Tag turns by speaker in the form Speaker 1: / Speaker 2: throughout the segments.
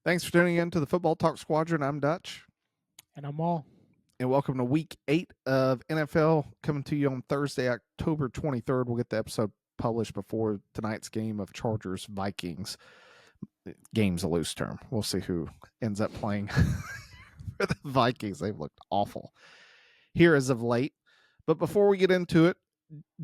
Speaker 1: Thanks for tuning in to the Football Talk Squadron. I'm Dutch.
Speaker 2: And I'm Maul.
Speaker 1: And welcome to week 8 of NFL, coming to you on Thursday, October 23rd. We'll get the episode published before tonight's game of Chargers-Vikings. Game's a loose term. We'll see who ends up playing for the Vikings. They've looked awful here as of late. But before we get into it,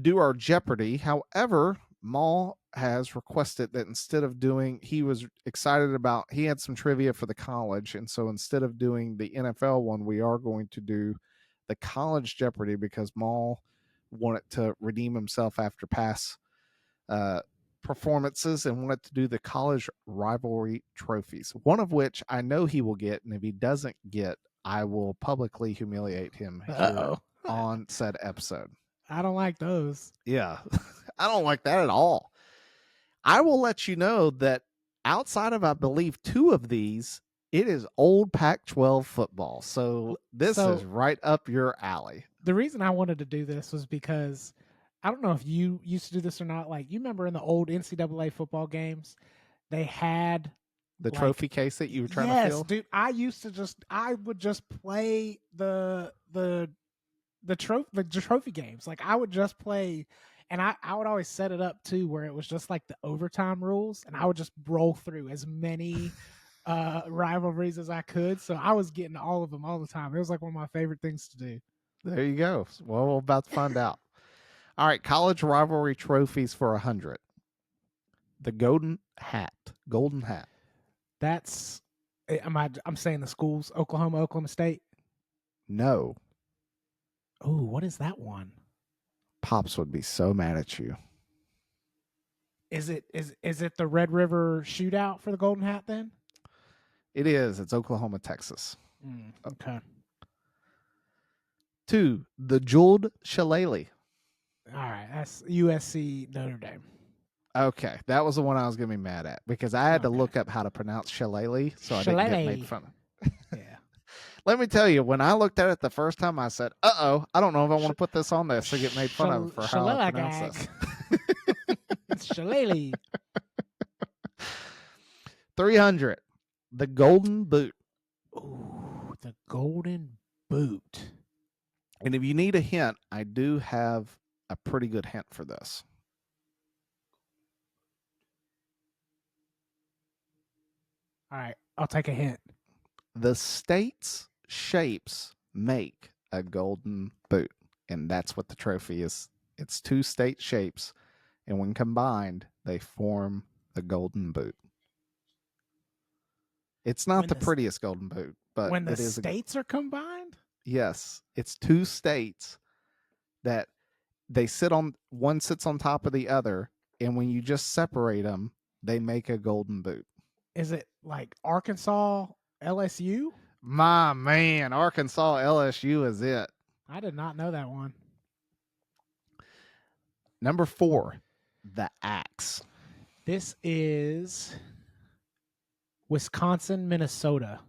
Speaker 1: do our Jeopardy. However, Maul has requested that instead of doing, he was excited about, he had some trivia for the college. And so instead of doing the NFL one, we are going to do the college Jeopardy because Maul wanted to redeem himself after past performances and wanted to do the college rivalry trophies, one of which I know he will get. And if he doesn't get, I will publicly humiliate him here on said episode.
Speaker 2: I don't like those.
Speaker 1: Yeah, I don't like that at all. I will let you know that outside of, I believe, 2 of these, it is old Pac-12 football. So this is right up your alley.
Speaker 2: The reason I wanted to do this was because I don't know if you used to do this or not. Like, you remember in the old NCAA football games, they had
Speaker 1: the trophy case that you were trying to fill?
Speaker 2: Yes, dude. I would just play the trophy games. Like, I would just play, and I would always set it up too where it was just like the overtime rules, and I would just roll through as many rivalries as I could. So I was getting all of them all the time. It was like one of my favorite things to do.
Speaker 1: There you go. Well, we're about to find out. All right, college rivalry trophies for 100. The golden hat.
Speaker 2: That's, I'm saying the schools, Oklahoma State.
Speaker 1: No.
Speaker 2: Oh, what is that one?
Speaker 1: Pops would be so mad at you.
Speaker 2: Is it the Red River shootout for the Golden Hat then?
Speaker 1: It is. It's Oklahoma, Texas.
Speaker 2: Okay.
Speaker 1: 2, the jeweled shillelagh.
Speaker 2: All right, that's USC Notre Dame.
Speaker 1: Okay, that was the one I was going to be mad at because I had to look up how to pronounce shillelagh, so I didn't get made fun of.
Speaker 2: Yeah.
Speaker 1: Let me tell you, when I looked at it the first time, I said, I don't know if I want to put this on this to get made fun of for how I pronounce this.
Speaker 2: It's shillelagh.
Speaker 1: 300, the golden boot.
Speaker 2: Ooh, the golden boot.
Speaker 1: And if you need a hint, I do have a pretty good hint for this.
Speaker 2: All right, I'll take a hint.
Speaker 1: The state's shapes make a golden boot, and that's what the trophy is. It's 2 state shapes, and when combined, they form the golden boot. It's not the prettiest golden boot, but
Speaker 2: when the states are combined?
Speaker 1: Yes, it's 2 states that they sit on, one sits on top of the other, and when you just separate them, they make a golden boot.
Speaker 2: Is it like Arkansas, LSU?
Speaker 1: My man, Arkansas, LSU is it.
Speaker 2: I did not know that one.
Speaker 1: Number 4, the axe.
Speaker 2: This is Wisconsin, Minnesota.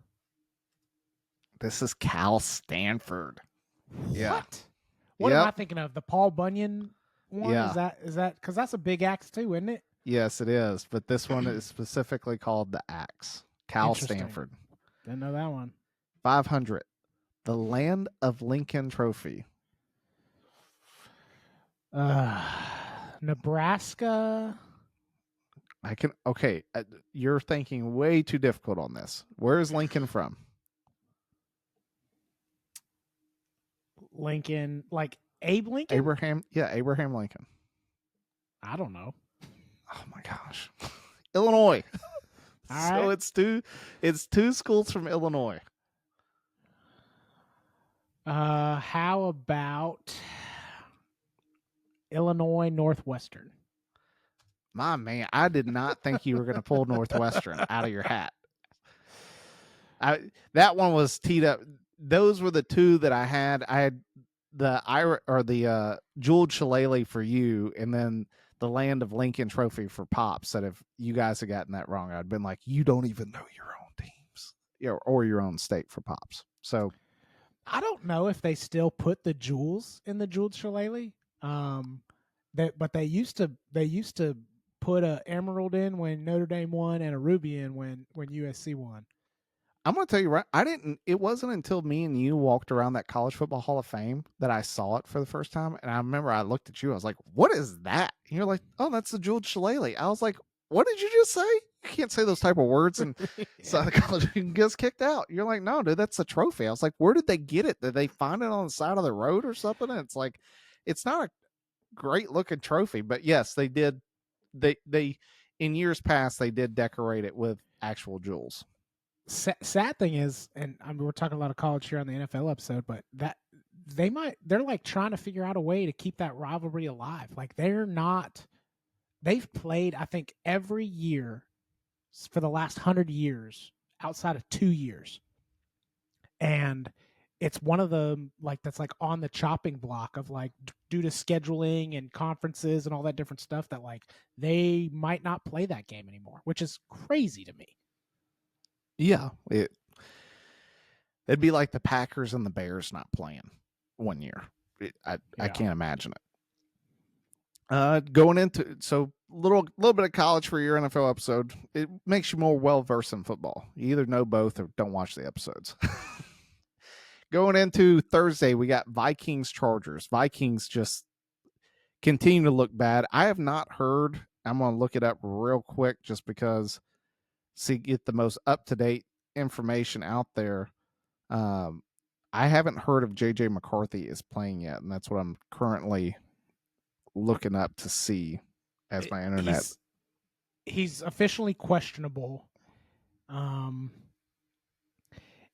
Speaker 1: This is Cal Stanford. Yeah.
Speaker 2: What am I thinking of? The Paul Bunyan one?
Speaker 1: Yeah.
Speaker 2: Is that because that's a big axe too, isn't it?
Speaker 1: Yes, it is. But this one is specifically called the axe. Cal Stanford.
Speaker 2: Didn't know that one.
Speaker 1: 500. The Land of Lincoln Trophy.
Speaker 2: Nebraska.
Speaker 1: Okay. You're thinking way too difficult on this. Where is Lincoln from?
Speaker 2: Lincoln, like Abe Lincoln?
Speaker 1: Abraham Lincoln.
Speaker 2: I don't know.
Speaker 1: Oh my gosh. Illinois.
Speaker 2: All
Speaker 1: So
Speaker 2: right.
Speaker 1: it's two schools from Illinois.
Speaker 2: How about Illinois Northwestern?
Speaker 1: My man, I did not think you were going to pull Northwestern out of your hat. That one was teed up. Those were the two that I had. I had Jeweled Shillelagh for you, and then the Land of Lincoln Trophy for Pops. That if you guys had gotten that wrong, I'd been like, you don't even know your own teams, or your own state for Pops. So
Speaker 2: I don't know if they still put the jewels in the jeweled shillelagh. But they used to put a emerald in when Notre Dame won and a ruby in when USC won.
Speaker 1: I'm going to tell you right. It wasn't until me and you walked around that College Football Hall of Fame that I saw it for the first time. And I remember I looked at you. I was like, what is that? And you're like, oh, that's the Jeweled Shillelagh. I was like, what did you just say? You can't say those type of words. And so the college gets kicked out. You're like, no, dude, that's a trophy. I was like, where did they get it? Did they find it on the side of the road or something? And it's like, it's not a great looking trophy, but yes, they did. They in years past, they did decorate it with actual jewels.
Speaker 2: Sad thing is, and I mean, we're talking a lot of college here on the NFL episode, but that they're like trying to figure out a way to keep that rivalry alive. Like they've played, I think, every year for the last 100 years outside of 2 years. And it's one of the like that's like on the chopping block of like due to scheduling and conferences and all that different stuff that like they might not play that game anymore, which is crazy to me.
Speaker 1: Yeah, it'd be like the Packers and the Bears not playing one year. I can't imagine it. Going into little bit of college for your NFL episode. It makes you more well versed in football. You either know both or don't watch the episodes. Going into Thursday, we got Vikings Chargers. Vikings just continue to look bad. I have not heard. I'm going to look it up real quick just because get the most up to date information out there. I haven't heard if JJ McCarthy is playing yet, and that's what I'm currently looking up to see as my internet.
Speaker 2: He's officially questionable.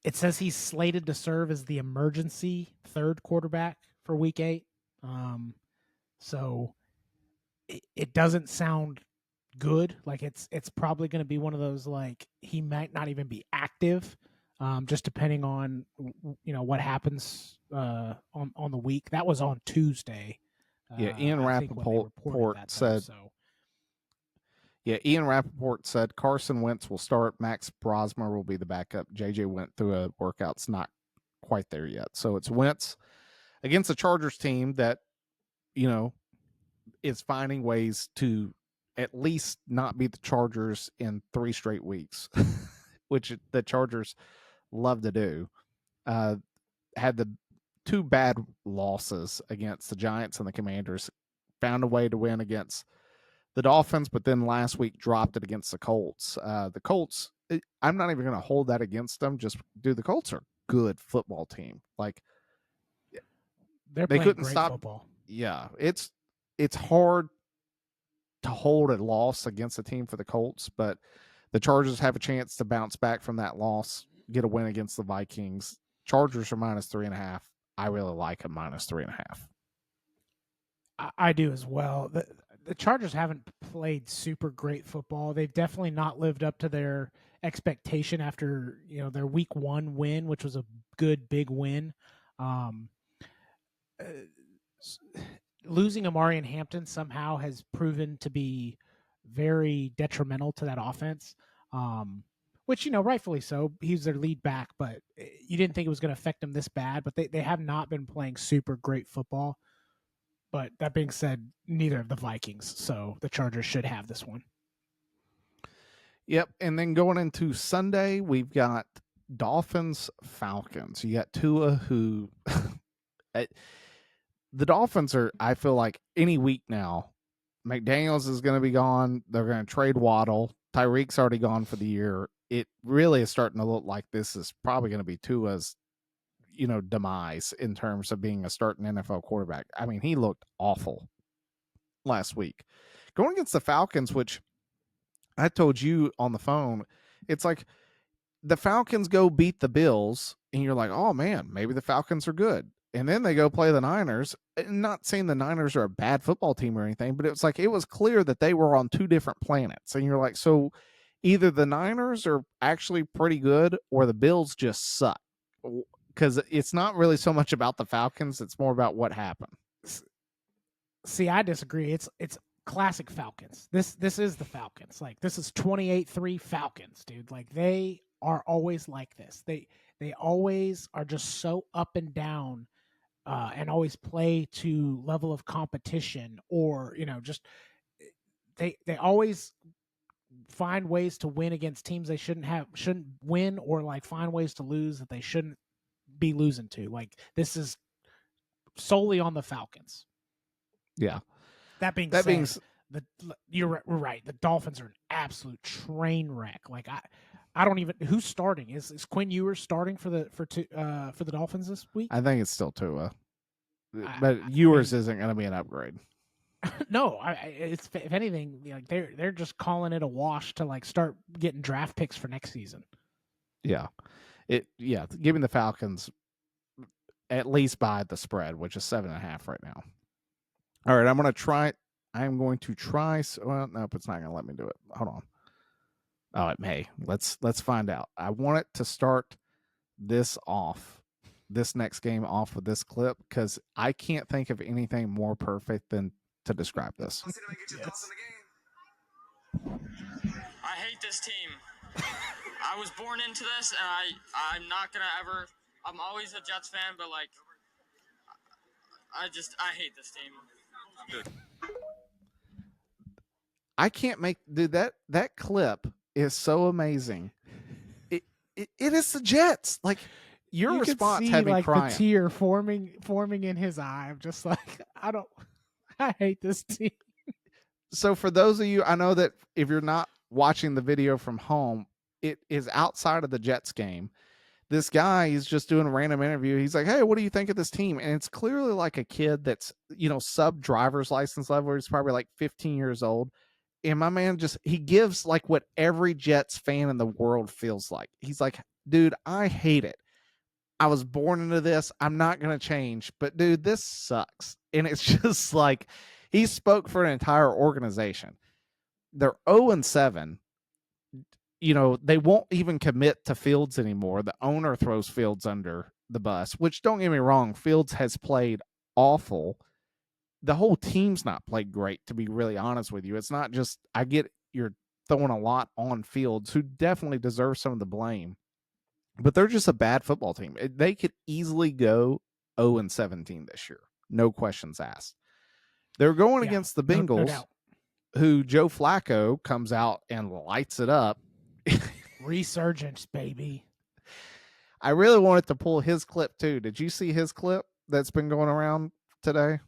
Speaker 2: It says he's slated to serve as the emergency third quarterback for Week 8. So it doesn't sound good. Like it's probably going to be one of those like he might not even be active, just depending on what happens on the week. That was on Tuesday.
Speaker 1: Ian Rappaport said. Ian Rappaport said Carson Wentz will start. Max Brosmer will be the backup. JJ went through a workout's not quite there yet. So it's Wentz against the Chargers team that, is finding ways to at least not beat the Chargers in 3 straight weeks, which the Chargers love to do. Had the 2 bad losses against the Giants and the Commanders, found a way to win against the Dolphins, but then last week dropped it against the Colts. The Colts, I'm not even going to hold that against them. Just the Colts are a good football team. Like
Speaker 2: they couldn't stop football.
Speaker 1: Yeah, it's hard to hold a loss against a team for the Colts, but the Chargers have a chance to bounce back from that loss, get a win against the Vikings. Chargers are -3.5. I really like them -3.5.
Speaker 2: I do as well. The Chargers haven't played super great football. They've definitely not lived up to their expectation after their Week 1 win, which was a good big win. Losing Amari and Hampton somehow has proven to be very detrimental to that offense, which rightfully so. He's their lead back, but you didn't think it was going to affect them this bad. But they have not been playing super great football. But that being said, neither of the Vikings, so the Chargers should have this one.
Speaker 1: Yep, and then going into Sunday, we've got Dolphins-Falcons. You got Tua, who the Dolphins are, I feel like, any week now. McDaniels is going to be gone. They're going to trade Waddle. Tyreek's already gone for the year. It really is starting to look like this is probably going to be Tua's demise in terms of being a starting NFL quarterback. I mean, he looked awful last week. Going against the Falcons, which I told you on the phone, it's like the Falcons go beat the Bills, and you're like, oh man, maybe the Falcons are good. And then they go play the Niners. Not saying the Niners are a bad football team or anything, but it was clear that they were on 2 different planets. And you're like, so either the Niners are actually pretty good or the Bills just suck. because it's not really so much about the Falcons. It's more about what happened.
Speaker 2: See, I disagree. It's classic Falcons. This is the Falcons. Like, this is 28-3 Falcons, dude. Like, they are always like this. They always are just so up and down, and always play to level of competition, or just they always find ways to win against teams they shouldn't win, or like find ways to lose that they shouldn't be losing to. Like, this is solely on the Falcons.
Speaker 1: Yeah.
Speaker 2: That being said, you're right. The Dolphins are an absolute train wreck. Like, I don't even, who's starting? Is Quinn Ewers starting for the Dolphins this week?
Speaker 1: I think it's still Tua, but Ewers isn't going to be an upgrade.
Speaker 2: No, it's, if anything, like they're just calling it a wash to like start getting draft picks for next season.
Speaker 1: Yeah, giving the Falcons at least by the spread, which is 7.5 right now. All right, I'm going to try. Well, nope, it's not going to let me do it. Hold on. Oh, it may. Let's find out. I want it to start this next game off with this clip, because I can't think of anything more perfect than to describe this.
Speaker 2: Yes.
Speaker 3: I hate this team. I was born into this, and I'm not gonna ever. I'm always a Jets fan, but like, I hate this team. Dude.
Speaker 1: I can't make, dude, that clip is so amazing. It is the Jets. Like, your response had me
Speaker 2: like
Speaker 1: crying.
Speaker 2: The tear forming in his eye. I'm just like, I hate this team.
Speaker 1: So for those of you, I know that if you're not watching the video from home, it is outside of the Jets game. This guy is just doing a random interview. He's like, hey, what do you think of this team? And it's clearly like a kid that's, sub driver's license level. He's probably like 15 years old. And my man he gives like what every Jets fan in the world feels like. He's like, dude, I hate it. I was born into this. I'm not going to change, but dude, this sucks. And it's just like, he spoke for an entire organization. They're 0-7. They won't even commit to Fields anymore. The owner throws Fields under the bus, which, don't get me wrong, Fields has played awful. The whole team's not played great, to be really honest with you. It's not just, I get you're throwing a lot on Fields, who definitely deserves some of the blame, but they're just a bad football team. They could easily go 0-17 this year. No questions asked. They're going against the Bengals,
Speaker 2: no
Speaker 1: who Joe Flacco comes out and lights it up.
Speaker 2: Resurgence, baby.
Speaker 1: I really wanted to pull his clip too. Did you see his clip that's been going around today?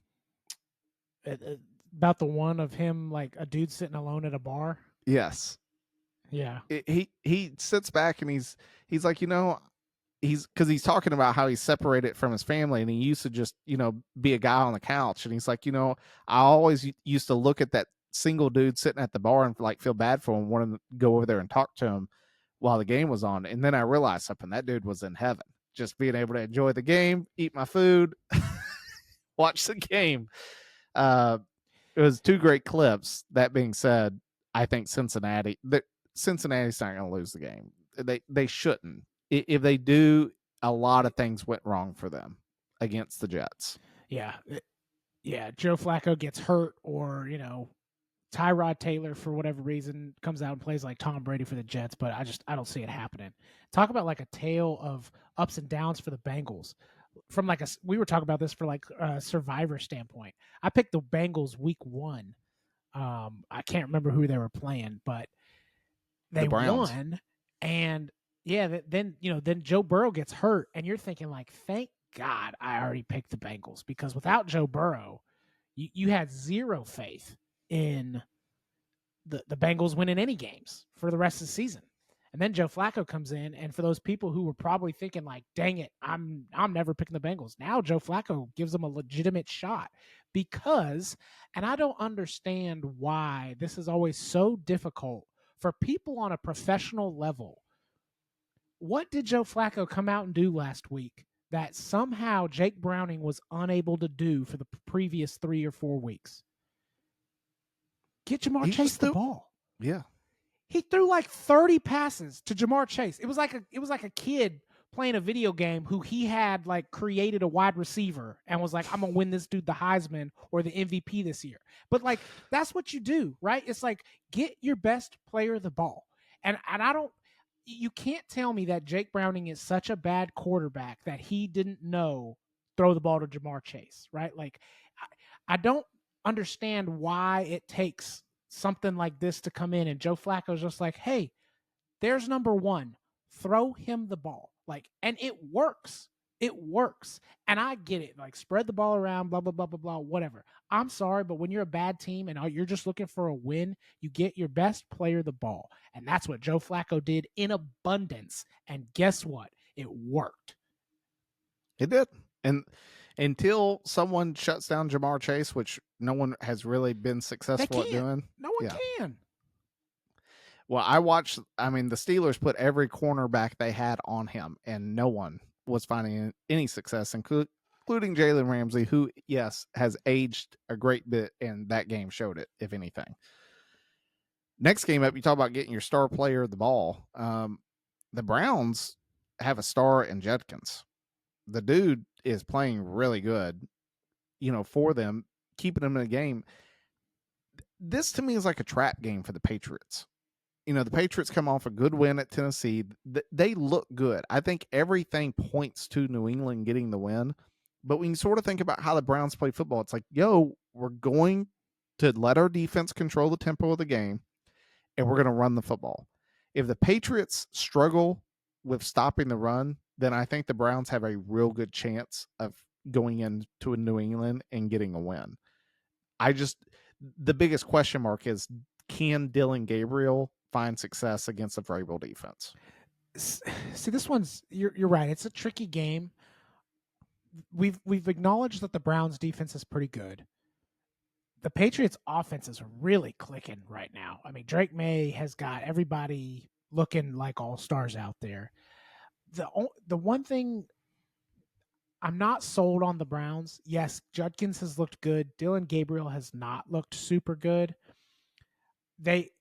Speaker 2: About the one of him, like a dude sitting alone at a bar?
Speaker 1: Yes.
Speaker 2: Yeah.
Speaker 1: He sits back and he's like, he's talking about how he's separated from his family, and he used to just, be a guy on the couch. And he's like, I always used to look at that single dude sitting at the bar and like feel bad for him, wanting to go over there and talk to him while the game was on. And then I realized something, that dude was in heaven, just being able to enjoy the game, eat my food, watch the game. It was two great clips. That being said, I think Cincinnati's not going to lose the game. They shouldn't. If they do, a lot of things went wrong for them against the Jets.
Speaker 2: Yeah. Joe Flacco gets hurt, or, Tyrod Taylor, for whatever reason, comes out and plays like Tom Brady for the Jets, but I don't see it happening. Talk about like a tale of ups and downs for the Bengals. From like we were talking about this for like a Survivor standpoint. I picked the Bengals week 1. I can't remember who they were playing, but they won. And then Joe Burrow gets hurt, and you're thinking like, thank God I already picked the Bengals, because without Joe Burrow, you had zero faith in the Bengals winning any games for the rest of the season. And then Joe Flacco comes in, and for those people who were probably thinking like, dang it, I'm never picking the Bengals, now Joe Flacco gives them a legitimate shot, because, and I don't understand why this is always so difficult for people on a professional level. What did Joe Flacco come out and do last week that somehow Jake Browning was unable to do for the previous 3 or 4 weeks? Get Jamar Chase the ball.
Speaker 1: Yeah.
Speaker 2: He threw like 30 passes to Jamar Chase. It was like a kid playing a video game who he had like created a wide receiver and was like, I'm gonna win this dude the Heisman or the MVP this year. But like that's what you do, right? It's like get your best player the ball. And I don't you can't tell me that Jake Browning is such a bad quarterback that he didn't know throw the ball to Jamar Chase, right? Like I don't understand why it takes something like this to come in and Joe Flacco's just like, hey, there's number one. Throw him the ball. Like, and it works. It works. And I get it. Like, spread the ball around, blah, blah, blah, blah, blah, whatever. I'm sorry, but when you're a bad team and you're just looking for a win, you get your best player the ball. And that's what Joe Flacco did in abundance. And guess what? It worked.
Speaker 1: It did. And until someone shuts down Jamar Chase, which no one has really been successful at doing.
Speaker 2: No one can.
Speaker 1: Well, the Steelers put every cornerback they had on him, and no one was finding any success, including Jalen Ramsey, who, yes, has aged a great bit, and that game showed it, if anything. Next game up, you talk about getting your star player the ball. The Browns have a star in Judkins. The dude is playing really good, for them, keeping them in the game. This, to me, is like a trap game for the Patriots. The Patriots come off a good win at Tennessee. They look good. I think everything points to New England getting the win. But when you sort of think about how the Browns play football, it's like, we're going to let our defense control the tempo of the game, and we're going to run the football. If the Patriots struggle with stopping the run, then I think the Browns have a real good chance of going into a New England and getting a win. The biggest question mark is, can Dylan Gabriel find success against a Vrabel defense?
Speaker 2: See, this one's you're right. It's a tricky game. We've acknowledged that the Browns defense is pretty good. The Patriots offense is really clicking right now. I mean, Drake May has got everybody looking like all stars out there. The one thing I'm not sold on the Browns. Yes, Judkins has looked good. Dylan Gabriel has not looked super good.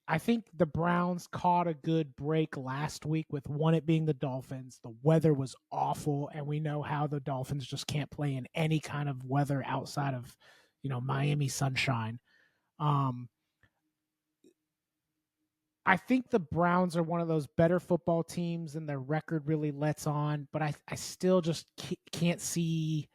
Speaker 2: I think the Browns caught a good break last week with it being the Dolphins. The weather was awful, and we know how the Dolphins just can't play in any kind of weather outside of, Miami sunshine. I think the Browns are one of those better football teams, and their record really lets on, but I still just can't see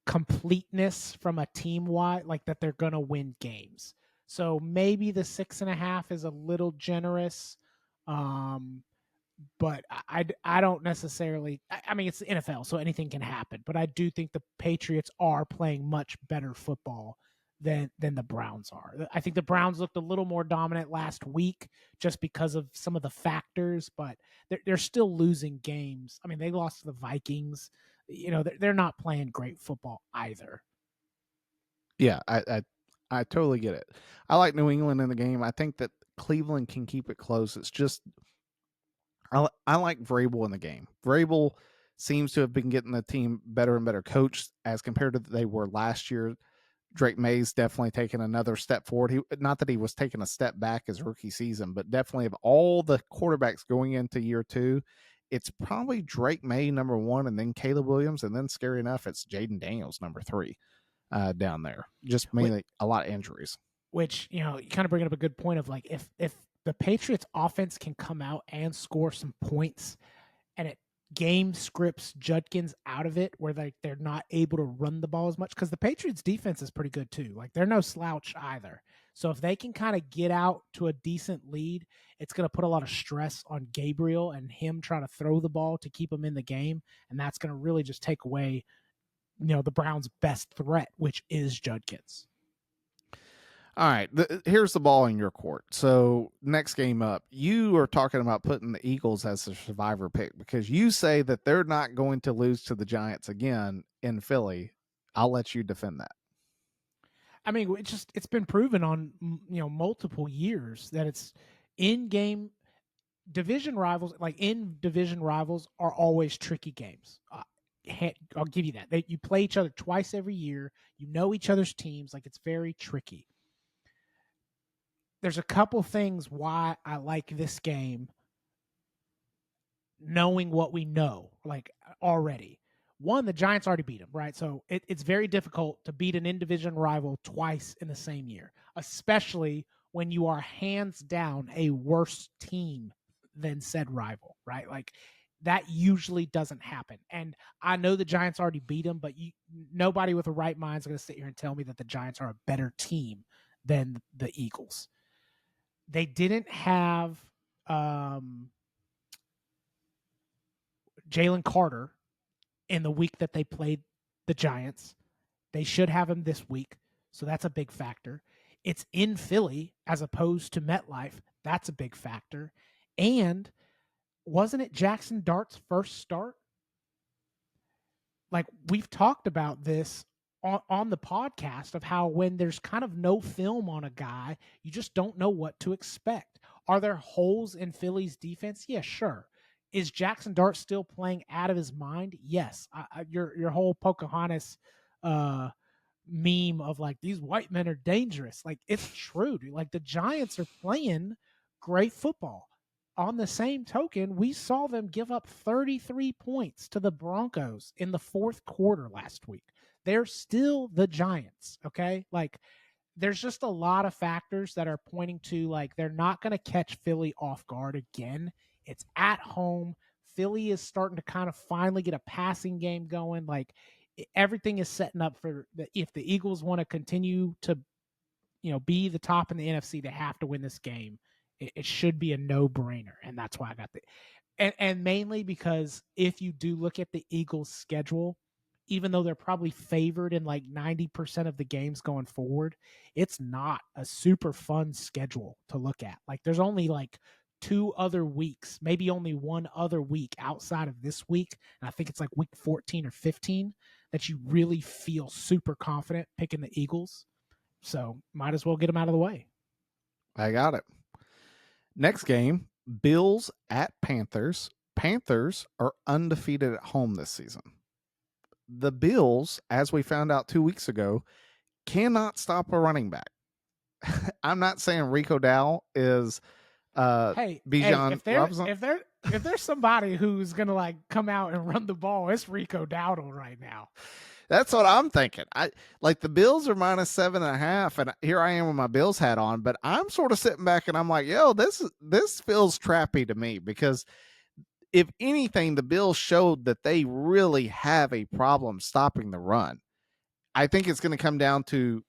Speaker 2: completeness from a team-wide, like that they're going to win games. So maybe the 6.5 is a little generous, but I don't necessarily. I mean, it's the NFL, so anything can happen. But I do think the Patriots are playing much better football than the Browns are. I think the Browns looked a little more dominant last week just because of some of the factors, but they're still losing games. I mean, they lost to the Vikings. They're not playing great football either.
Speaker 1: Yeah, I totally get it. I like New England in the game. I think that Cleveland can keep it close. It's just I like Vrabel in the game. Vrabel seems to have been getting the team better and better coached as compared to they were last year. Drake May's definitely taken another step forward. Not that he was taking a step back his rookie season, but definitely of all the quarterbacks going into year two, it's probably Drake May number one, and then Caleb Williams, and then scary enough, it's Jaden Daniels number three down there. Just mainly a lot of injuries.
Speaker 2: Which, you kind of bringing up a good point of like if the Patriots offense can come out and score some points and it game scripts Judkins out of it where they're not able to run the ball as much, because the Patriots defense is pretty good too. Like they're no slouch either. So if they can kind of get out to a decent lead, it's going to put a lot of stress on Gabriel and him trying to throw the ball to keep him in the game. And that's going to really just take away, the Browns' best threat, which is Judkins.
Speaker 1: All right, here's the ball in your court. So next game up, you are talking about putting the Eagles as a survivor pick because you say that they're not going to lose to the Giants again in Philly. I'll let you defend that.
Speaker 2: I mean, it's been proven on multiple years that it's in-game division rivals. Like in-division rivals are always tricky games. I'll give you that. You play each other twice every year. You know each other's teams. Like it's very tricky. There's a couple things why I like this game knowing what we know, like already. One, the Giants already beat them, right? So it's very difficult to beat an in-division rival twice in the same year, especially when you are hands down a worse team than said rival, right? Like that usually doesn't happen. And I know the Giants already beat them, but nobody with a right mind is going to sit here and tell me that the Giants are a better team than the Eagles. They didn't have Jalen Carter in the week that they played the Giants. They should have him this week, so that's a big factor. It's in Philly as opposed to MetLife. That's a big factor. And wasn't it Jackson Dart's first start? Like, we've talked about this on the podcast of how when there's kind of no film on a guy, you just don't know what to expect. Are there holes in Philly's defense? Yeah, sure. Is Jackson Dart still playing out of his mind? Yes. Your whole Pocahontas meme of like these white men are dangerous. Like it's true, dude. Like the Giants are playing great football. On the same token, we saw them give up 33 points to the Broncos in the fourth quarter last week. They're still the Giants, okay? Like there's just a lot of factors that are pointing to like they're not going to catch Philly off guard again. It's at home. Philly is starting to kind of finally get a passing game going. Like everything is setting up for if the Eagles want to continue to, be the top in the NFC, they have to win this game. It should be a no-brainer, and that's why I got and mainly because if you do look at the Eagles' schedule, even though they're probably favored in like 90% of the games going forward, it's not a super fun schedule to look at. Like there's only like 2 other weeks, maybe only 1 other week outside of this week, and I think it's like week 14 or 15 that you really feel super confident picking the Eagles. So might as well get them out of the way.
Speaker 1: I got it. Next game, Bills at Panthers. Panthers are undefeated at home this season. The Bills, as we found out 2 weeks ago, cannot stop a running back. I'm not saying Rico Dow is Bijan Robinson.
Speaker 2: If there's somebody who's gonna like come out and run the ball, it's Rico Dowdle right now.
Speaker 1: That's what I'm thinking. I like the Bills are -7.5, and here I am with my Bills hat on, but I'm sort of sitting back and I'm like, yo, this feels trappy to me because if anything, the Bills showed that they really have a problem stopping the run. I think it's going to come down to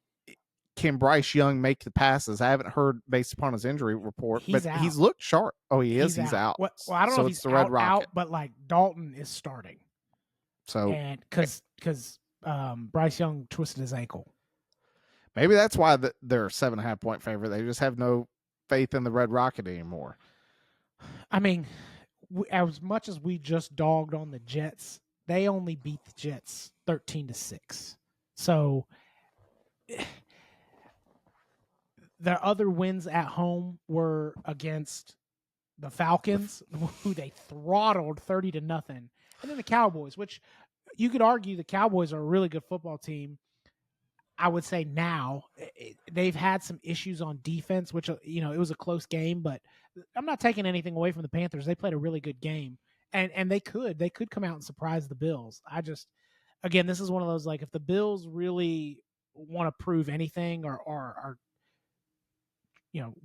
Speaker 1: can Bryce Young make the passes? I haven't heard based upon his injury report, but he's looked sharp. Oh, he is. He's out.
Speaker 2: Well, I don't know if he's
Speaker 1: the Red Rocket.
Speaker 2: but like Dalton is starting.
Speaker 1: So
Speaker 2: and because Bryce Young twisted his ankle.
Speaker 1: Maybe that's why they're a 7.5 point favorite. They just have no faith in the Red Rocket anymore.
Speaker 2: I mean, as much as we just dogged on the Jets, they only beat the Jets 13-6. So their other wins at home were against the Falcons, who they throttled 30-0, and then the Cowboys, which you could argue the Cowboys are a really good football team. I would say now they've had some issues on defense, which, it was a close game, but I'm not taking anything away from the Panthers. They played a really good game, and they could come out and surprise the Bills. Again, this is one of those, like, if the Bills really want to prove anything or are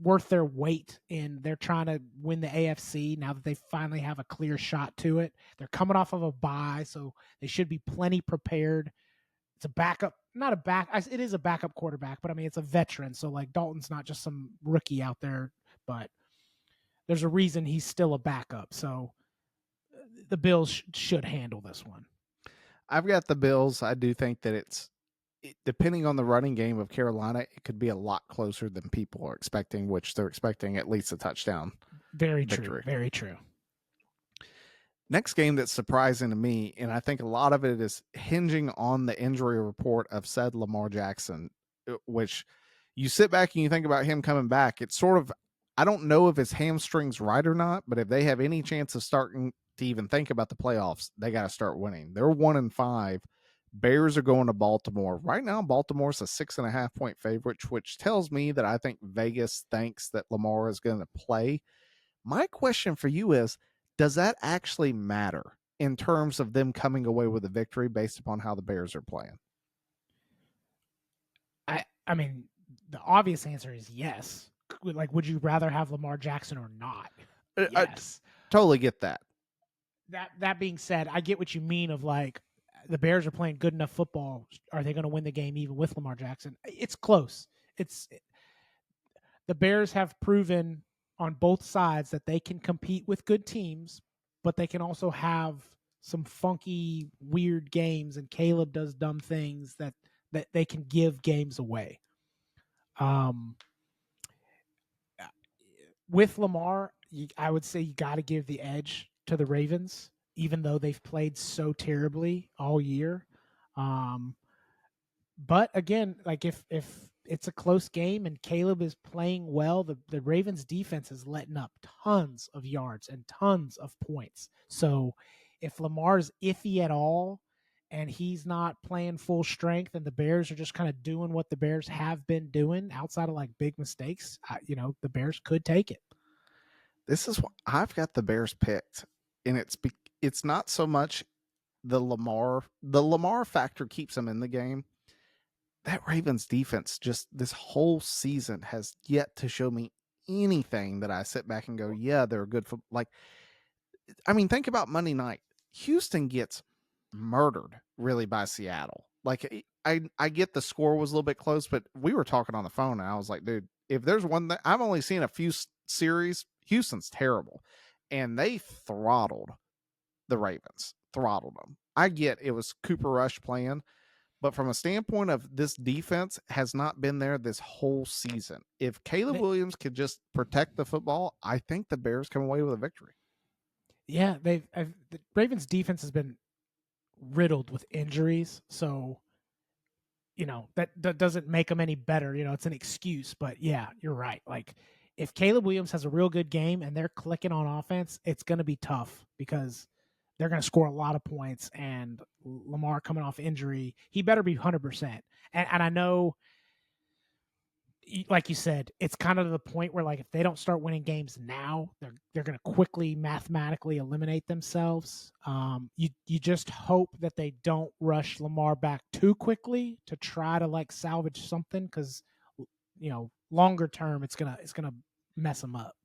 Speaker 2: worth their weight in, they're trying to win the AFC now that they finally have a clear shot to it. They're coming off of a bye, so they should be plenty prepared. It's a backup, it is a backup quarterback, but I mean, it's a veteran. So like Dalton's not just some rookie out there, but there's a reason he's still a backup. So the Bills should handle this one.
Speaker 1: I've got the Bills. I do think that depending on the running game of Carolina, it could be a lot closer than people are expecting, which they're expecting at least a touchdown.
Speaker 2: Very
Speaker 1: victory.
Speaker 2: True. Very true.
Speaker 1: Next game that's surprising to me, and I think a lot of it is hinging on the injury report of said Lamar Jackson, which you sit back and you think about him coming back. It's sort of, I don't know if his hamstring's right or not, but if they have any chance of starting to even think about the playoffs, they got to start winning. They're 1-5. Bears are going to Baltimore. Right now, Baltimore's a 6.5 point favorite, which tells me that I think Vegas thinks that Lamar is going to play. My question for you is, does that actually matter in terms of them coming away with a victory based upon how the Bears are playing?
Speaker 2: I mean, the obvious answer is yes. Like, would you rather have Lamar Jackson or not? Yes.
Speaker 1: Totally get that.
Speaker 2: That being said, I get what you mean of like the Bears are playing good enough football. Are they going to win the game even with Lamar Jackson? It's close. The Bears have proven on both sides that they can compete with good teams, but they can also have some funky, weird games, and Caleb does dumb things that they can give games away. With Lamar, I would say you got to give the edge to the Ravens, even though they've played so terribly all year. But again, like if it's a close game and Caleb is playing well, the Ravens defense is letting up tons of yards and tons of points. So if Lamar's iffy at all and he's not playing full strength and the Bears are just kind of doing what the Bears have been doing outside of like big mistakes, the Bears could take it.
Speaker 1: This is what I've got the Bears picked, and it's not so much the Lamar factor keeps them in the game. That Ravens defense just this whole season has yet to show me anything that I sit back and go, yeah, they're a good football. Like, I mean, think about Monday night. Houston gets murdered really by Seattle. Like, I get the score was a little bit close, but we were talking on the phone and I was like, dude, if there's one that I've only seen a few series, Houston's terrible. And they throttled the Ravens, throttled them. I get it was Cooper Rush playing, but from a standpoint of this defense has not been there this whole season. If Caleb Williams could just protect the football, I think the Bears come away with a victory.
Speaker 2: Yeah, the Ravens defense has been riddled with injuries, so that doesn't make them any better. It's an excuse, but yeah, you're right. Like if Caleb Williams has a real good game and they're clicking on offense, it's going to be tough because they're going to score a lot of points. And Lamar coming off injury, he better be 100%. And I know, like you said, it's kind of the point where like if they don't start winning games now, they're going to quickly mathematically eliminate themselves. You just hope that they don't rush Lamar back too quickly to try to like salvage something because longer term it's gonna mess them up.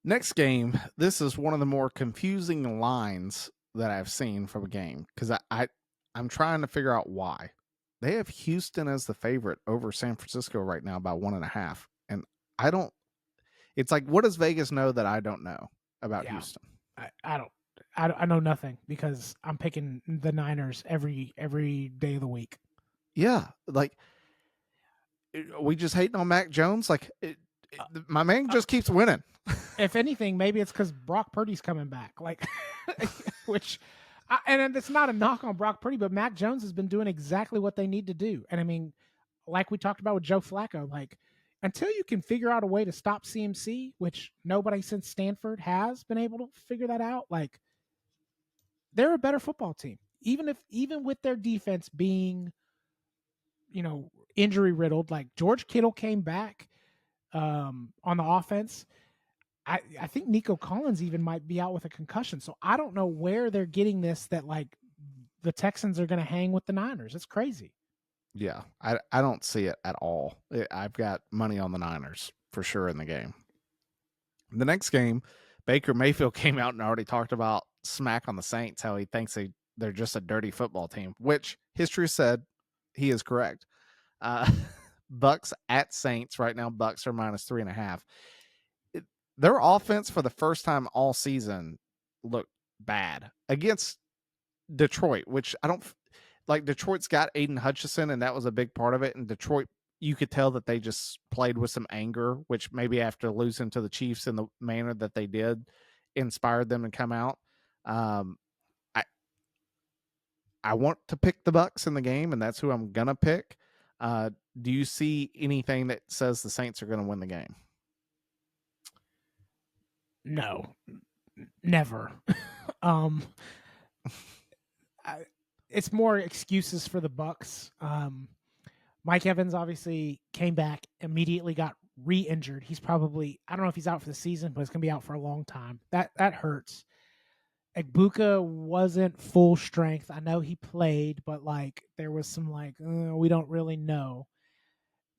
Speaker 1: Next game, this is one of the more confusing lines that I've seen from a game because I'm trying to figure out why. They have Houston as the favorite over San Francisco right now by 1.5. And I don't, it's like, what does Vegas know that I don't know about Houston?
Speaker 2: I know nothing because I'm picking the Niners every day of the week.
Speaker 1: Yeah. Like, we just hating on Mac Jones. Like, my man just keeps winning.
Speaker 2: If anything, maybe it's because Brock Purdy's coming back. Like, which. And it's not a knock on Brock Purdy, but Mac Jones has been doing exactly what they need to do. And I mean, like we talked about with Joe Flacco, like until you can figure out a way to stop CMC, which nobody since Stanford has been able to figure that out, like they're a better football team. Even with their defense being, injury riddled, like George Kittle came back on the offense. I think Nico Collins even might be out with a concussion. So I don't know where they're getting this that like the Texans are going to hang with the Niners. It's crazy.
Speaker 1: Yeah, I don't see it at all. I've got money on the Niners for sure in the game. The next game, Baker Mayfield came out and already talked about smack on the Saints, how he thinks they're just a dirty football team, which history said he is correct. Bucks at Saints right now. Bucks are -3.5. Their offense for the first time all season looked bad against Detroit, which I don't like. Detroit's got Aiden Hutchinson, and that was a big part of it. And Detroit, you could tell that they just played with some anger, which maybe after losing to the Chiefs in the manner that they did, inspired them to come out. I want to pick the Bucks in the game, and that's who I'm gonna pick. Do you see anything that says the Saints are going to win the game?
Speaker 2: No, never. It's more excuses for the Bucks. Mike Evans obviously came back, immediately got re-injured. He's probably, I don't know if he's out for the season, but it's going to be out for a long time. That hurts. Egbuka wasn't full strength. I know he played, but like there was some like we don't really know.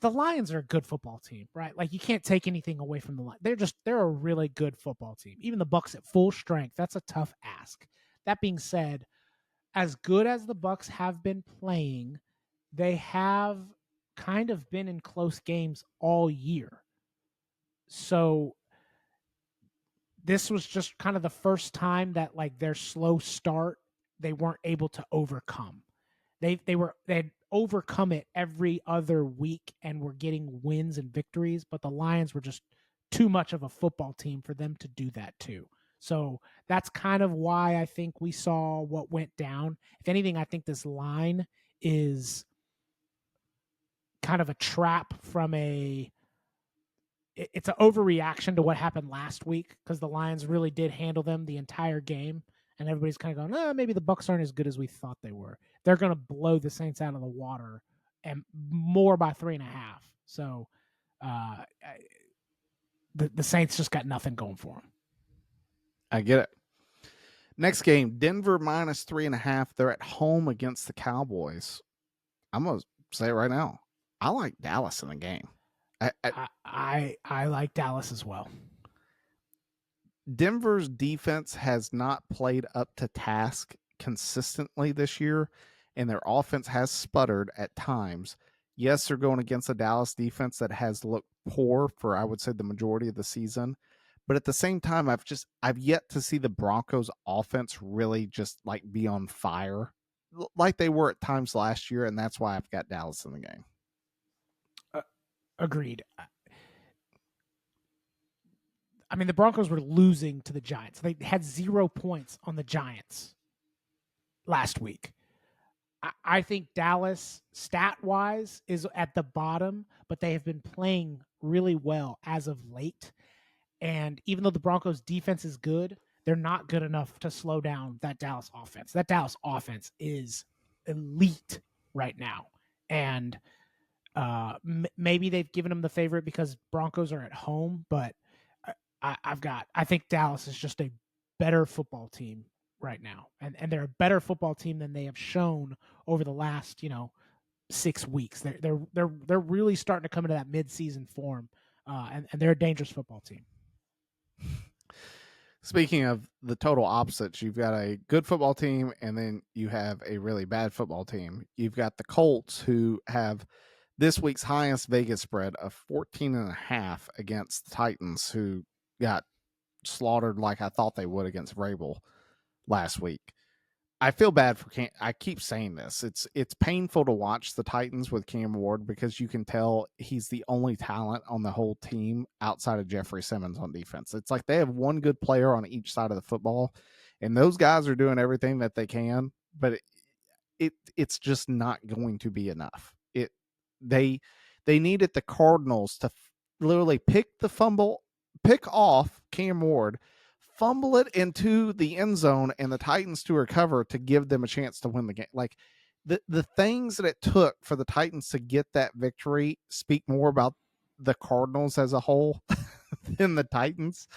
Speaker 2: The Lions are a good football team, right? Like you can't take anything away from the Lions. They're a really good football team. Even the Bucs at full strength, that's a tough ask. That being said, as good as the Bucs have been playing, they have kind of been in close games all year. So this was just kind of the first time that like their slow start they weren't able to overcome. They had overcome it every other week and were getting wins and victories, but the Lions were just too much of a football team for them to do that too. So that's kind of why I think we saw what went down. If anything, I think this line is kind of a trap from it's an overreaction to what happened last week because the Lions really did handle them the entire game, and everybody's kind of going, maybe the Bucs aren't as good as we thought they were. They're going to blow the Saints out of the water, and more by 3.5. So the Saints just got nothing going for them.
Speaker 1: I get it. Next game, Denver minus 3.5. They're at home against the Cowboys. I'm going to say it right now. I like Dallas in the game.
Speaker 2: I like Dallas as well.
Speaker 1: Denver's defense has not played up to task consistently this year, and their offense has sputtered at times. Yes, they're going against a Dallas defense that has looked poor for, I would say, the majority of the season. But at the same time, I've yet to see the Broncos offense really just like be on fire like they were at times last year, and that's why I've got Dallas in the game.
Speaker 2: Agreed. I mean, the Broncos were losing to the Giants. They had 0 points on the Giants last week. I think Dallas, stat-wise, is at the bottom, but they have been playing really well as of late. And even though the Broncos' defense is good, they're not good enough to slow down that Dallas offense. That Dallas offense is elite right now. And maybe they've given them the favorite because Broncos are at home, but I think Dallas is just a better football team right now, and they're a better football team than they have shown over the last 6 weeks. They're really starting to come into that midseason form, and they're a dangerous football team.
Speaker 1: Speaking of the total opposites, you've got a good football team, and then you have a really bad football team. You've got the Colts, who have this week's highest Vegas spread of 14.5 against the Titans, who got slaughtered like I thought they would against Vrabel last week. I feel bad for Cam. I keep saying this. It's painful to watch the Titans with Cam Ward because you can tell he's the only talent on the whole team outside of Jeffrey Simmons on defense. It's like they have one good player on each side of the football, and those guys are doing everything that they can, but it's just not going to be enough. They needed the Cardinals to literally pick off Cam Ward, fumble it into the end zone, and the Titans to recover to give them a chance to win the game. Like the things that it took for the Titans to get that victory speak more about the Cardinals as a whole than the Titans.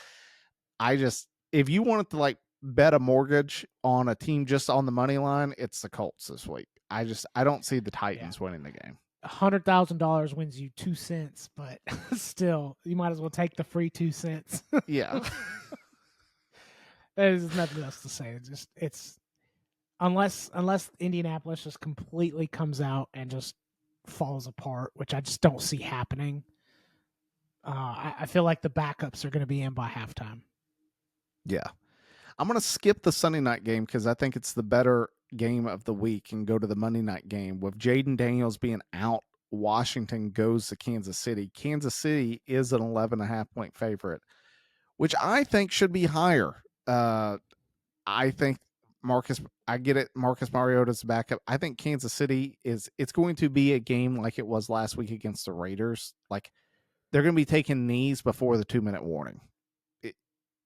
Speaker 1: If you wanted to like bet a mortgage on a team just on the money line, it's the Colts this week. I don't see the Titans winning the game.
Speaker 2: $100,000 wins you 2 cents, but still, you might as well take the free 2 cents.
Speaker 1: Yeah.
Speaker 2: There's nothing else to say. It's unless Indianapolis just completely comes out and just falls apart, which I just don't see happening. I feel like the backups are going to be in by halftime.
Speaker 1: Yeah. I'm going to skip the Sunday night game because I think it's the better game of the week and go to the Monday night game. With Jaden Daniels being out, Washington goes to Kansas City. Kansas City is an 11.5 point favorite, which I think should be higher. I think I get it. Marcus Mariota's backup. I think Kansas City it's going to be a game like it was last week against the Raiders. Like they're going to be taking knees before the 2-minute warning.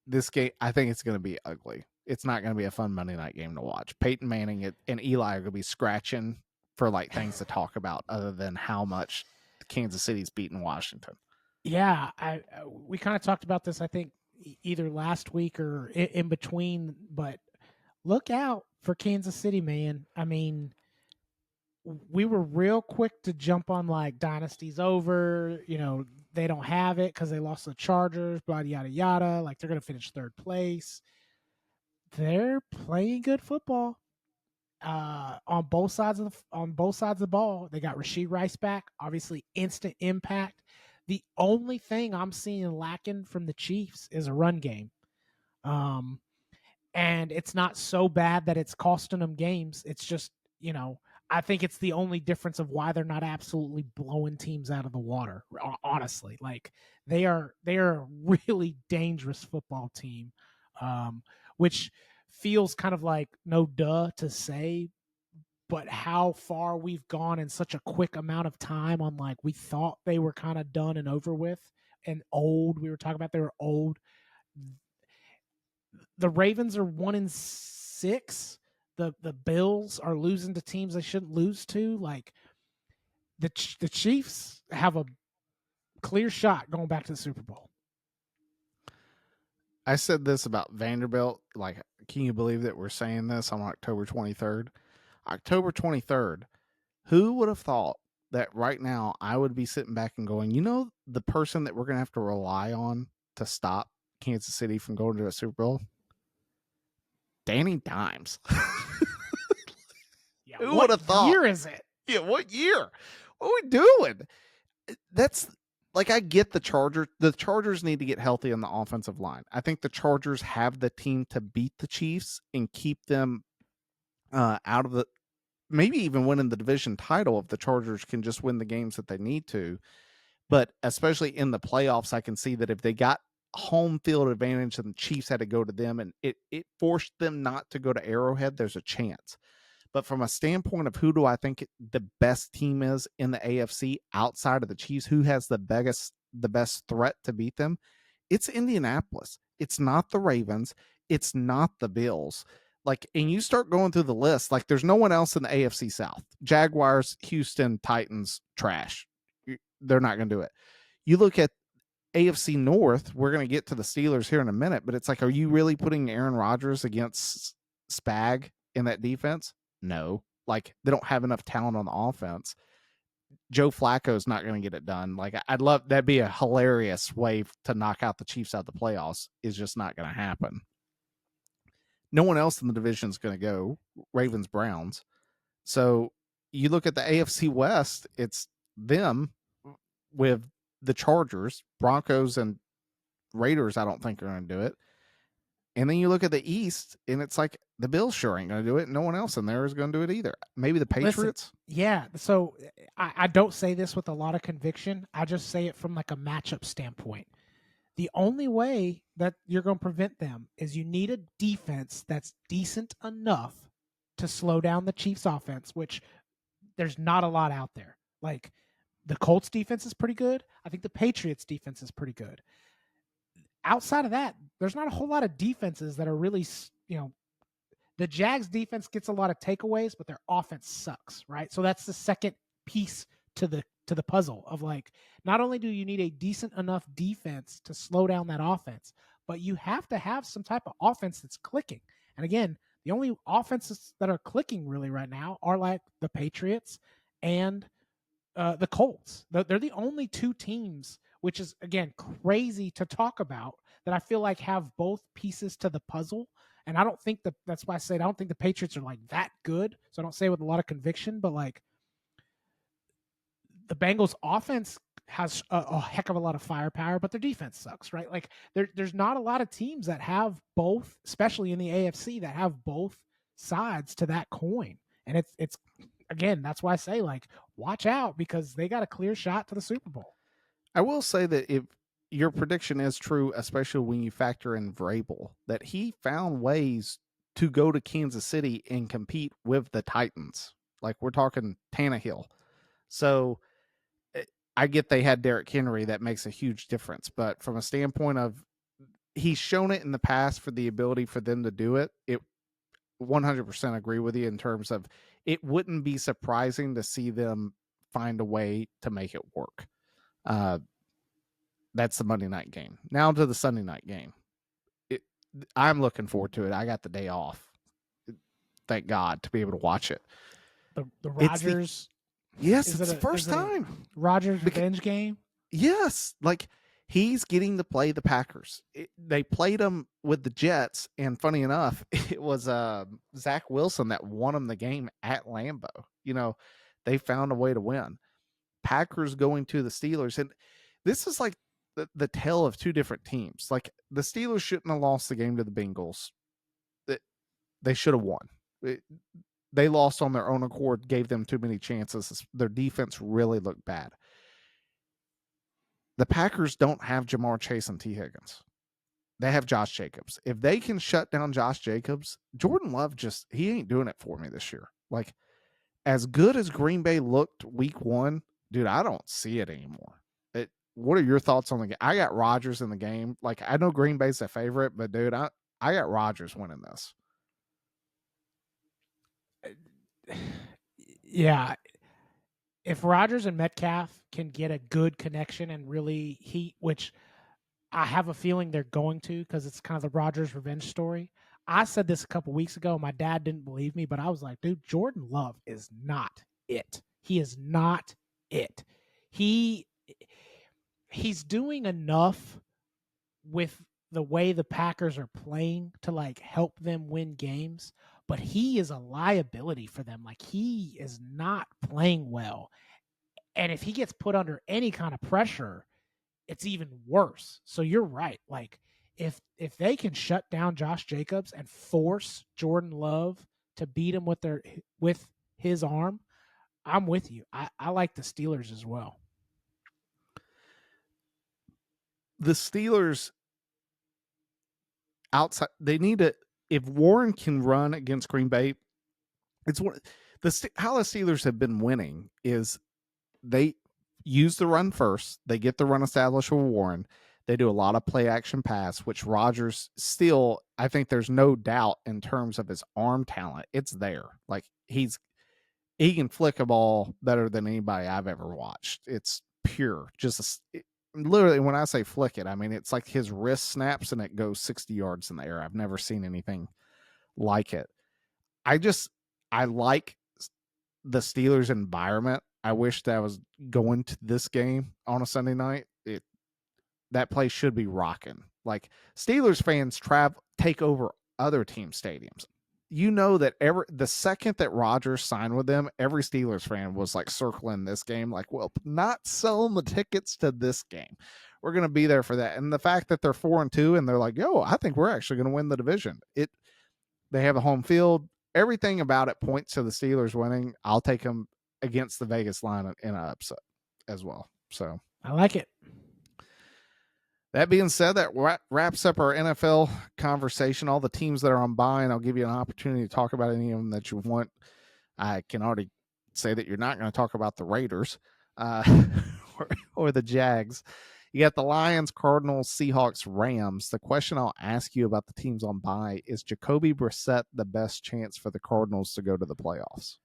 Speaker 1: This game, I think it's going to be ugly. It's not going to be a fun Monday night game to watch. Peyton Manning and Eli are going to be scratching for like things to talk about other than how much Kansas City's beaten Washington.
Speaker 2: Yeah, we kind of talked about this, I think, either last week or in between. But look out for Kansas City, man. I mean, we were real quick to jump on like dynasty's over. They don't have it because they lost the Chargers. Blah yada yada. Like they're gonna finish third place. They're playing good football. On both sides of the ball. They got Rashid Rice back, obviously instant impact. The only thing I'm seeing lacking from the Chiefs is a run game. And it's not so bad that it's costing them games. It's just, I think it's the only difference of why they're not absolutely blowing teams out of the water. Honestly, like they are a really dangerous football team, which feels kind of like no duh to say, but how far we've gone in such a quick amount of time on like we thought they were kind of done and over with and old. We were talking about they were old. The Ravens are 1-6. The Bills are losing to teams they shouldn't lose to. Like the Chiefs have a clear shot going back to the Super Bowl.
Speaker 1: I said this about Vanderbilt. Like, can you believe that we're saying this on October 23rd? October 23rd. Who would have thought that right now I would be sitting back and going, the person that we're going to have to rely on to stop Kansas City from going to a Super Bowl? Danny Dimes.
Speaker 2: Yeah,
Speaker 1: who would have thought?
Speaker 2: What year is it?
Speaker 1: Yeah, what year? What are we doing? That's like, I get the Chargers. The Chargers need to get healthy on the offensive line. I think the Chargers have the team to beat the Chiefs and keep them out of the, maybe even winning the division title if the Chargers can just win the games that they need to. But especially in the playoffs, I can see that if they got home field advantage and the Chiefs had to go to them and it forced them not to go to Arrowhead, there's a chance. But from a standpoint of who do I think the best team is in the AFC outside of the Chiefs, who has the best threat to beat them, it's Indianapolis. It's not the Ravens. It's not the Bills. Like, and you start going through the list, like there's no one else in the AFC South. Jaguars, Houston, Titans, trash. They're not going to do it. You look at AFC North, we're going to get to the Steelers here in a minute, but it's like, are you really putting Aaron Rodgers against Spag in that defense? No. Like, they don't have enough talent on the offense. Joe Flacco's not going to get it done. Like, I'd love, that'd be a hilarious way to knock out the Chiefs out of the playoffs. Is just not going to happen. No one else in the division is going to go. Ravens, Browns. So you look at the AFC West, it's them with the Chargers, Broncos, and Raiders. I don't think are going to do it. And then you look at the East, and it's like the Bills sure ain't going to do it. No one else in there is going to do it either. Maybe the Patriots.
Speaker 2: Listen, yeah. So I don't say this with a lot of conviction. I just say it from like a matchup standpoint. The only way that you're going to prevent them is you need a defense that's decent enough to slow down the Chiefs offense, which there's not a lot out there. Like the Colts defense is pretty good. I think the Patriots defense is pretty good. Outside of that, there's not a whole lot of defenses that are really, the Jags defense gets a lot of takeaways, but their offense sucks, right? So that's the second piece to the puzzle of like, not only do you need a decent enough defense to slow down that offense, but you have to have some type of offense that's clicking. And again, the only offenses that are clicking really right now are like the Patriots and the Colts. They're the only two teams, which is, again, crazy to talk about, that I feel like have both pieces to the puzzle. And I don't think that's why I said I don't think the Patriots are like that good. So I don't say it with a lot of conviction, but like the Bengals offense has a heck of a lot of firepower, but their defense sucks, right? Like there's not a lot of teams that have both, especially in the AFC, that have both sides to that coin. And it's again, that's why I say like watch out, because they got a clear shot to the Super Bowl.
Speaker 1: I will say that if your prediction is true, especially when you factor in Vrabel, that he found ways to go to Kansas City and compete with the Titans. Like we're talking Tannehill. So I get they had Derrick Henry. That makes a huge difference. But from a standpoint of he's shown it in the past for the ability for them to do it, 100% agree with you in terms of it wouldn't be surprising to see them find a way to make it work. That's the Monday night game. Now to the Sunday night game. I'm looking forward to it. I got the day off. Thank God to be able to watch it.
Speaker 2: The Rodgers.
Speaker 1: Yes, it's the first time.
Speaker 2: Rodgers revenge game?
Speaker 1: Yes. Like, he's getting to play the Packers. They played him with the Jets, and funny enough, it was Zach Wilson that won him the game at Lambeau. You know, they found a way to win. Packers going to the Steelers, and this is like the tale of two different teams. Like, the Steelers shouldn't have lost the game to the Bengals. They should have won. They lost on their own accord, gave them too many chances. Their defense really looked bad. The Packers don't have Jamar Chase and T. Higgins. They have Josh Jacobs. If they can shut down Josh Jacobs, Jordan Love he ain't doing it for me this year. Like, as good as Green Bay looked week 1, dude, I don't see it anymore. What are your thoughts on the game? I got Rodgers in the game. Like, I know Green Bay's a favorite, but dude, I got Rodgers winning this.
Speaker 2: Yeah. If Rodgers and Metcalf can get a good connection and really heat, which I have a feeling they're going to, because it's kind of the Rodgers revenge story. I said this a couple weeks ago. My dad didn't believe me, but I was like, dude, Jordan Love is not it. He is not it. He's doing enough with the way the Packers are playing to like help them win games, but he is a liability for them. Like, he is not playing well. And if he gets put under any kind of pressure, it's even worse. So you're right. Like, if they can shut down Josh Jacobs and force Jordan Love to beat him with his arm, I'm with you. I like the Steelers as well.
Speaker 1: The Steelers outside, they need to, if Warren can run against Green Bay, it's how the Steelers have been winning is they use the run first. They get the run established with Warren. They do a lot of play action pass, which Rodgers still, I think there's no doubt in terms of his arm talent. It's there. Like, he can flick a ball better than anybody I've ever watched. It's pure. Literally, when I say flick it, I mean, it's like his wrist snaps and it goes 60 yards in the air. I've never seen anything like it. I like the Steelers environment. I wish that I was going to this game on a Sunday night. That place should be rocking. Like, Steelers fans take over other team stadiums. You know that the second that Rodgers signed with them, every Steelers fan was like circling this game, like, well, not selling the tickets to this game. We're going to be there for that. And the fact that they're 4-2 and they're like, yo, I think we're actually going to win the division. They have a home field. Everything about it points to the Steelers winning. I'll take them against the Vegas line in an upset as well. So
Speaker 2: I like it.
Speaker 1: That being said, that wraps up our NFL conversation. All the teams that are on bye, and I'll give you an opportunity to talk about any of them that you want. I can already say that you're not going to talk about the Raiders or the Jags. You got the Lions, Cardinals, Seahawks, Rams. The question I'll ask you about the teams on bye is Jacoby Brissett the best chance for the Cardinals to go to the playoffs?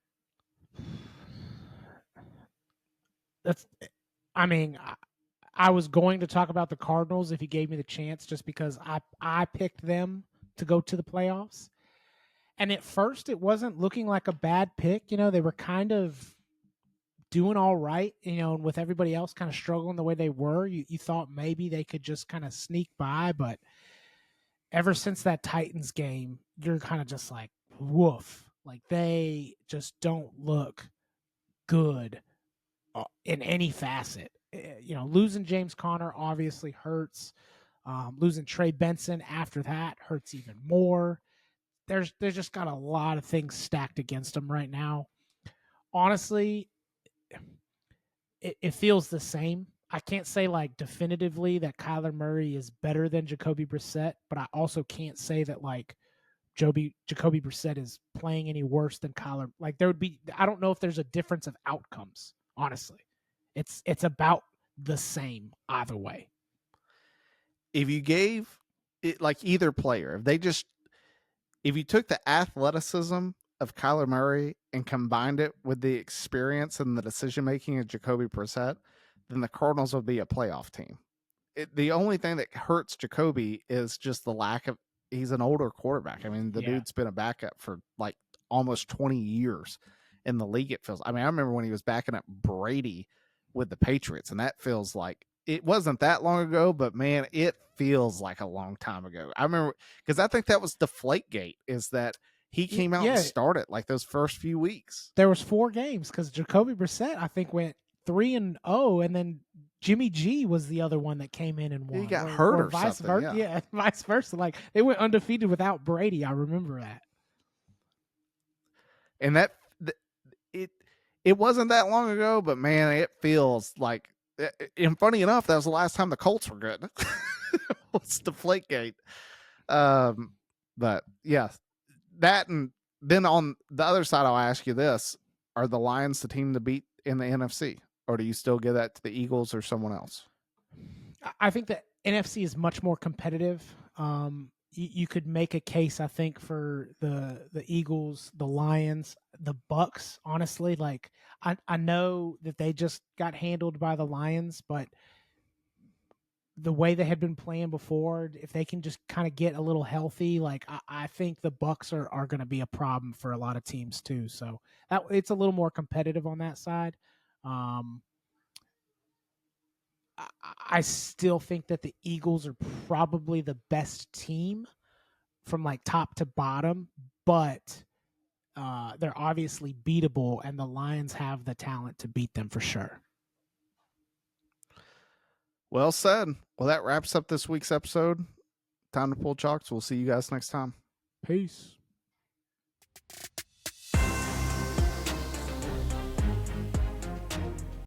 Speaker 2: I was going to talk about the Cardinals if you gave me the chance, just because I picked them to go to the playoffs. And at first, it wasn't looking like a bad pick. You know, they were kind of doing all right, you know, and with everybody else kind of struggling the way they were, you thought maybe they could just kind of sneak by. But ever since that Titans game, you're kind of just like, woof. Like, they just don't look good in any facet. You know, losing James Conner obviously hurts. Losing Trey Benson after that hurts even more. There's just got a lot of things stacked against them right now. Honestly, it feels the same. I can't say like definitively that Kyler Murray is better than Jacoby Brissett, but I also can't say that like Jacoby Brissett is playing any worse than Kyler. Like, I don't know if there's a difference of outcomes, honestly. It's about the same either way.
Speaker 1: If you gave it like either player, if you took the athleticism of Kyler Murray and combined it with the experience and the decision making of Jacoby Brissett, then the Cardinals would be a playoff team. the only thing that hurts Jacoby is just the lack of. He's an older quarterback. I mean, the dude's been a backup for like almost 20 years in the league. It feels. I mean, I remember when he was backing up Brady with the Patriots, and that feels like it wasn't that long ago, but man, it feels like a long time ago. I remember because I think that was Deflategate. Is that he came out and started like those first few weeks.
Speaker 2: There was 4 games because Jacoby Brissett, I think, went 3-0, and then Jimmy G was the other one that came in and won.
Speaker 1: He got hurt or
Speaker 2: vice
Speaker 1: something.
Speaker 2: versa. Yeah, vice versa. Like they went undefeated without Brady. I remember that.
Speaker 1: And that it wasn't that long ago, but man, it feels like. And funny enough, that was the last time the Colts were good. It's Deflategate. But yeah, that, and then on the other side, I'll ask you this: are the Lions the team to beat in the NFC, or do you still give that to the Eagles or someone else?
Speaker 2: I think the NFC is much more competitive. You could make a case, I think, for the Eagles, the Lions, the Bucks. Honestly, like I know that they just got handled by the Lions, but the way they had been playing before, if they can just kind of get a little healthy, like I think the Bucks are going to be a problem for a lot of teams too. So that it's a little more competitive on that side. I still think that the Eagles are probably the best team from like top to bottom, but they're obviously beatable, and the Lions have the talent to beat them for sure.
Speaker 1: Well said. Well, that wraps up this week's episode. Time to pull chalks. We'll see you guys next time.
Speaker 2: Peace.